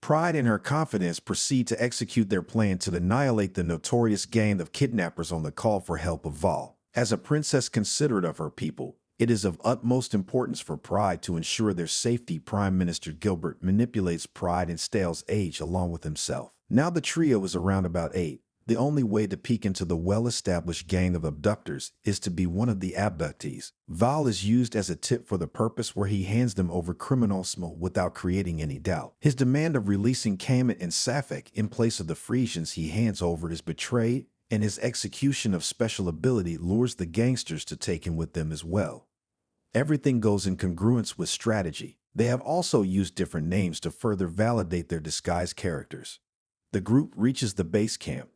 Pride and her confidence proceed to execute their plan to annihilate the notorious gang of kidnappers on the call for help of Val. As a princess considerate of her people, it is of utmost importance for Pride to ensure their safety. Prime Minister Gilbert manipulates Pride and Stale's age along with himself. Now the trio is around about 8. The only way to peek into the well-established gang of abductors is to be one of the abductees. Val is used as a tip for the purpose where he hands them over criminals without creating any doubt. His demand of releasing Kamet and Safek in place of the Frisians he hands over is betrayed, and his execution of special ability lures the gangsters to take him with them as well. Everything goes in congruence with strategy. They have also used different names to further validate their disguised characters. The group reaches the base camp.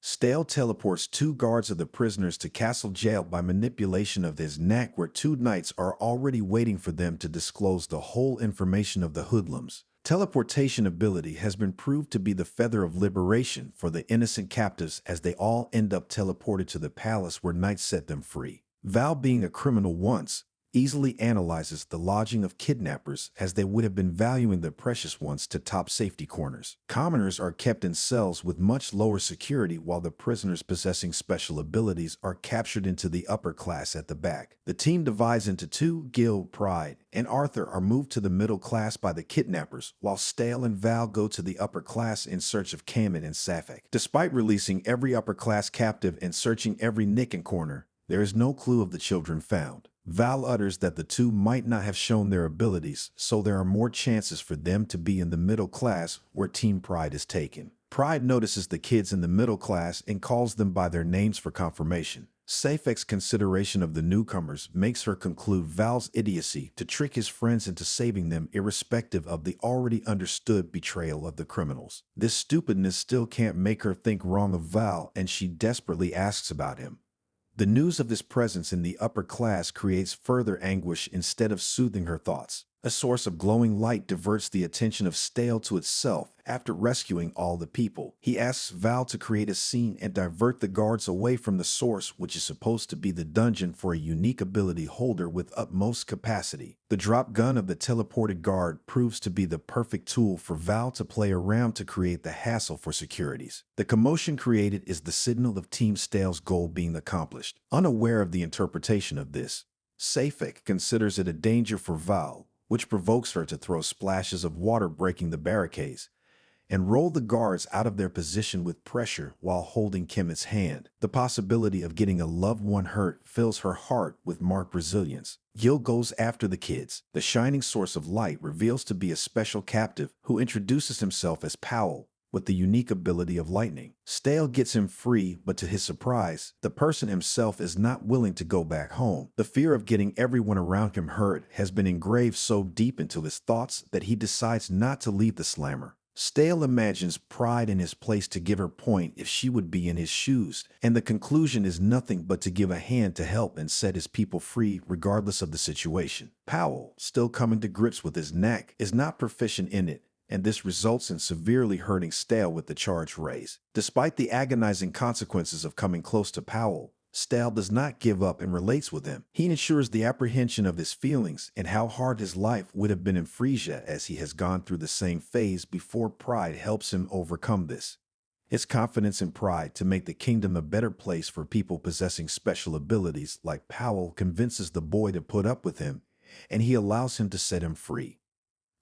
Stale teleports 2 guards of the prisoners to Castle Jail by manipulation of his knack, where 2 knights are already waiting for them to disclose the whole information of the hoodlums. Teleportation ability has been proved to be the feather of liberation for the innocent captives, as they all end up teleported to the palace where knights set them free. Val, being a criminal once, easily analyzes the lodging of kidnappers, as they would have been valuing the precious ones to top safety corners. Commoners are kept in cells with much lower security, while the prisoners possessing special abilities are captured into the upper class at the back. The team divides into 2. Gil, Pride, and Arthur are moved to the middle class by the kidnappers, while Stale and Val go to the upper class in search of Kamet and Safek. Despite releasing every upper class captive and searching every nick and corner, there is no clue of the children found. Val utters that the 2 might not have shown their abilities, so there are more chances for them to be in the middle class where Team Pride is taken. Pride notices the kids in the middle class and calls them by their names for confirmation. Safek's consideration of the newcomers makes her conclude Val's idiocy to trick his friends into saving them, irrespective of the already understood betrayal of the criminals. This stupidness still can't make her think wrong of Val, and she desperately asks about him. The news of his presence in the upper class creates further anguish instead of soothing her thoughts. A source of glowing light diverts the attention of Stale to itself after rescuing all the people. He asks Val to create a scene and divert the guards away from the source, which is supposed to be the dungeon for a unique ability holder with utmost capacity. The drop gun of the teleported guard proves to be the perfect tool for Val to play around to create the hassle for securities. The commotion created is the signal of Team Stale's goal being accomplished. Unaware of the interpretation of this, Safek considers it a danger for Val, which provokes her to throw splashes of water, breaking the barricades, and roll the guards out of their position with pressure while holding Kamet's hand. The possibility of getting a loved one hurt fills her heart with marked resilience. Gil goes after the kids. The shining source of light reveals to be a special captive who introduces himself as Powell, with the unique ability of lightning. Stale gets him free, but to his surprise, the person himself is not willing to go back home. The fear of getting everyone around him hurt has been engraved so deep into his thoughts that he decides not to leave the slammer. Stale imagines Pride in his place to give her point if she would be in his shoes, and the conclusion is nothing but to give a hand to help and set his people free regardless of the situation. Powell, still coming to grips with his knack, is not proficient in it, and this results in severely hurting Stale with the charge raised. Despite the agonizing consequences of coming close to Powell, Stale does not give up and relates with him. He ensures the apprehension of his feelings and how hard his life would have been in Frisia, as he has gone through the same phase before. Pride helps him overcome this. His confidence in Pride to make the kingdom a better place for people possessing special abilities like Powell convinces the boy to put up with him, and he allows him to set him free.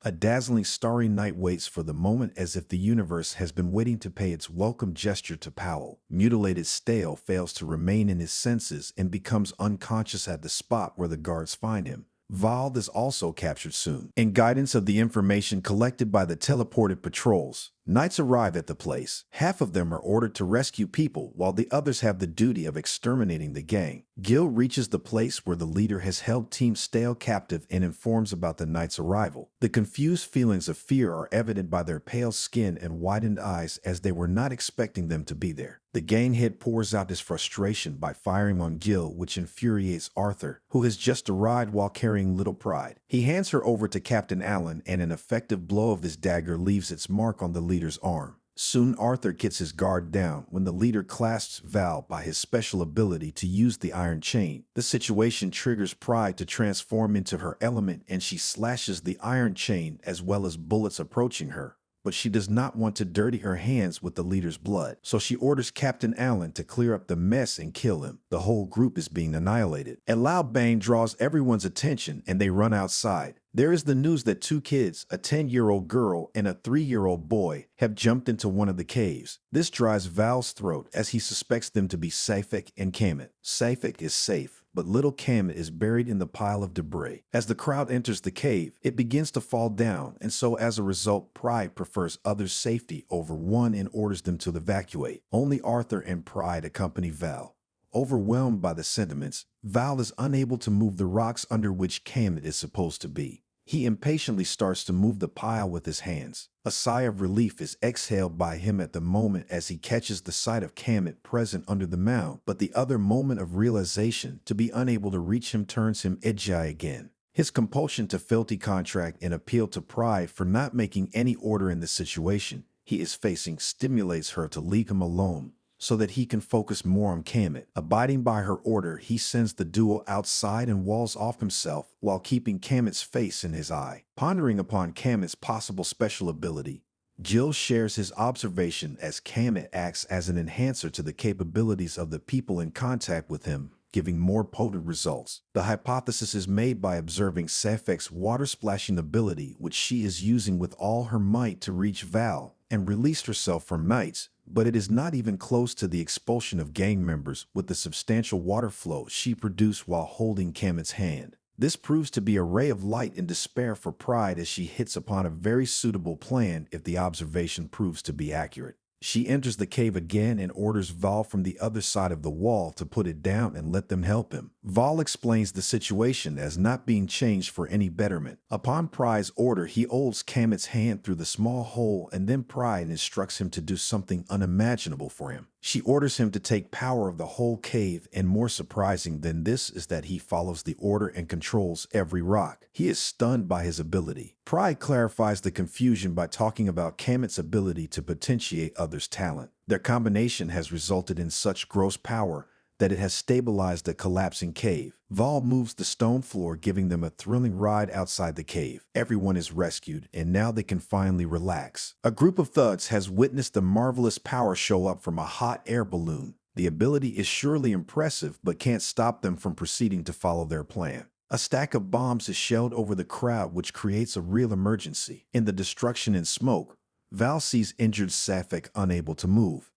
A dazzling starry night waits for the moment, as if the universe has been waiting to pay its welcome gesture to Powell. Mutilated Stale fails to remain in his senses and becomes unconscious at the spot where the guards find him. Val is also captured soon. In guidance of the information collected by the teleported patrols, knights arrive at the place. Half of them are ordered to rescue people, while the others have the duty of exterminating the gang. Gil reaches the place where the leader has held Team Stale captive and informs about the knights' arrival. The confused feelings of fear are evident by their pale skin and widened eyes, as they were not expecting them to be there. The gang head pours out his frustration by firing on Gil, which infuriates Arthur, who has just arrived while carrying little Pride. He hands her over to Captain Allen, and an effective blow of his dagger leaves its mark on the leader's arm. Soon Arthur gets his guard down when the leader clasps Val by his special ability to use the iron chain. The situation triggers Pride to transform into her element, and she slashes the iron chain as well as bullets approaching her. but she does not want to dirty her hands with the leader's blood. So she orders Captain Allen to clear up the mess and kill him. The whole group is being annihilated. A loud bang draws everyone's attention and they run outside. There is the news that two kids, a 10-year-old girl and a 3-year-old boy, have jumped into one of the caves. This dries Val's throat as he suspects them to be Safek and Kamet. Safek is safe, but little Kamet is buried in the pile of debris. As the crowd enters the cave, it begins to fall down, and so as a result, Pride prefers others' safety over one and orders them to evacuate. Only Arthur and Pride accompany Val. Overwhelmed by the sentiments, Val is unable to move the rocks under which Kamet is supposed to be. He impatiently starts to move the pile with his hands. A sigh of relief is exhaled by him at the moment as he catches the sight of Kamet present under the mound, but the other moment of realization to be unable to reach him turns him edgy again. His compulsion to filthy contract and appeal to Pride for not making any order in the situation he is facing stimulates her to leave him alone, so that he can focus more on Kamet. Abiding by her order, he sends the duo outside and walls off himself while keeping Kamet's face in his eye. Pondering upon Kamet's possible special ability, Jill shares his observation as Kamet acts as an enhancer to the capabilities of the people in contact with him, giving more potent results. The hypothesis is made by observing Safek's water-splashing ability, which she is using with all her might to reach Val and release herself from Knights, but it is not even close to the expulsion of gang members with the substantial water flow she produced while holding Kamet's hand. This proves to be a ray of light in despair for Pride as she hits upon a very suitable plan if the observation proves to be accurate. She enters the cave again and orders Val from the other side of the wall to put it down and let them help him. Val explains the situation as not being changed for any betterment. Upon Pride's order, he holds Kamet's hand through the small hole, and then Pride instructs him to do something unimaginable for him. She orders him to take power of the whole cave, and more surprising than this is that he follows the order and controls every rock. He is stunned by his ability. Pride clarifies the confusion by talking about Kamet's ability to potentiate others' talent. Their combination has resulted in such gross power that it has stabilized the collapsing cave. Val moves the stone floor, giving them a thrilling ride outside the cave. Everyone is rescued, and now they can finally relax. A group of thugs has witnessed the marvelous power show up from a hot air balloon. The ability is surely impressive, but can't stop them from proceeding to follow their plan. A stack of bombs is shelled over the crowd, which creates a real emergency. In the destruction and smoke, Val sees injured Safek unable to move.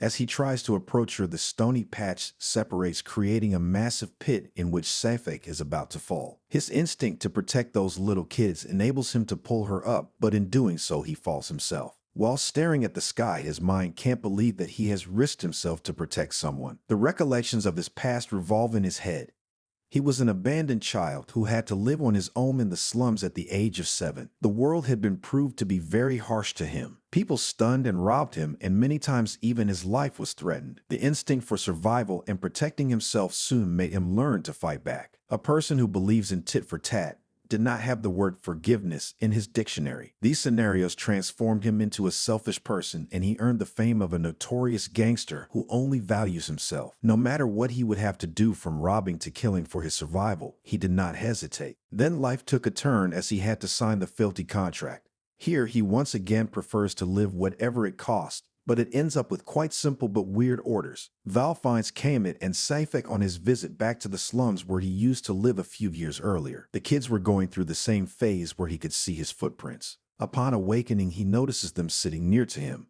As he tries to approach her, the stony patch separates, creating a massive pit in which Safek is about to fall. His instinct to protect those little kids enables him to pull her up, but in doing so, he falls himself. While staring at the sky, his mind can't believe that he has risked himself to protect someone. The recollections of his past revolve in his head. He was an abandoned child who had to live on his own in the slums at the age of 7. The world had been proved to be very harsh to him. People stunned and robbed him, and many times even his life was threatened. The instinct for survival and protecting himself soon made him learn to fight back. A person who believes in tit for tat did not have the word forgiveness in his dictionary. These scenarios transformed him into a selfish person, and he earned the fame of a notorious gangster who only values himself. No matter what he would have to do, from robbing to killing for his survival, he did not hesitate. Then life took a turn as he had to sign the filthy contract. Here, he once again prefers to live whatever it costs, but it ends up with quite simple but weird orders. Val finds Kamet and Safek on his visit back to the slums where he used to live a few years earlier. The kids were going through the same phase where he could see his footprints. Upon awakening, he notices them sitting near to him.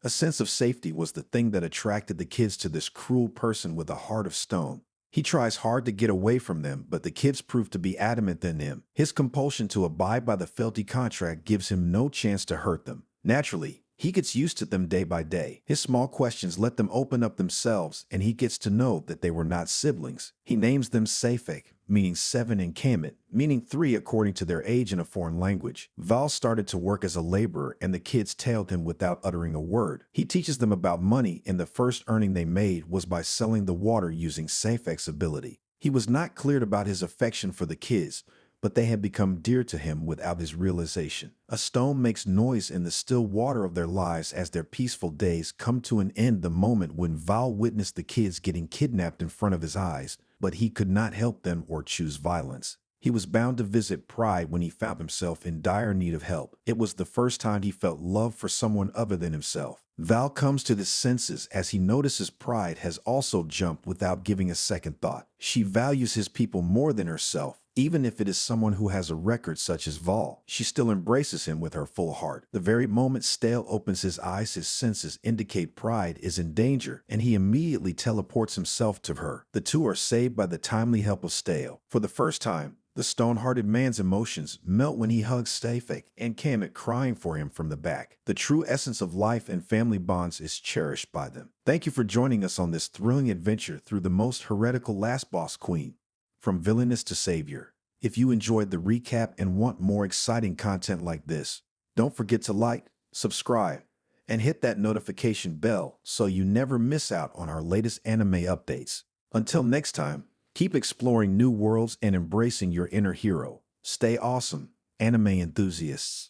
A sense of safety was the thing that attracted the kids to this cruel person with a heart of stone. He tries hard to get away from them, but the kids prove to be adamant than him. His compulsion to abide by the filthy contract gives him no chance to hurt them. Naturally, he gets used to them day by day. His small questions let them open up themselves, and he gets to know that they were not siblings. He names them Safek, meaning 7, and Kamet, meaning 3 according to their age in a foreign language. Val started to work as a laborer, and the kids tailed him without uttering a word. He teaches them about money, and the first earning they made was by selling the water using Safek's ability. He was not cleared about his affection for the kids, but they had become dear to him without his realization. A stone makes noise in the still water of their lives as their peaceful days come to an end the moment when Val witnessed the kids getting kidnapped in front of his eyes, but he could not help them or choose violence. He was bound to visit Pride when he found himself in dire need of help. It was the first time he felt love for someone other than himself. Val comes to his senses as he notices Pride has also jumped without giving a second thought. She values his people more than herself. Even if it is someone who has a record such as Val, she still embraces him with her full heart. The very moment Stale opens his eyes, his senses indicate Pride is in danger, and he immediately teleports himself to her. The two are saved by the timely help of Stale. For the first time, the stone-hearted man's emotions melt when he hugs Stefik and Kamet crying for him from the back. The true essence of life and family bonds is cherished by them. Thank you for joining us on this thrilling adventure through the most heretical last boss queen. From Villainess to Savior. If you enjoyed the recap and want more exciting content like this, don't forget to like, subscribe, and hit that notification bell so you never miss out on our latest anime updates. Until next time, keep exploring new worlds and embracing your inner hero. Stay awesome, anime enthusiasts.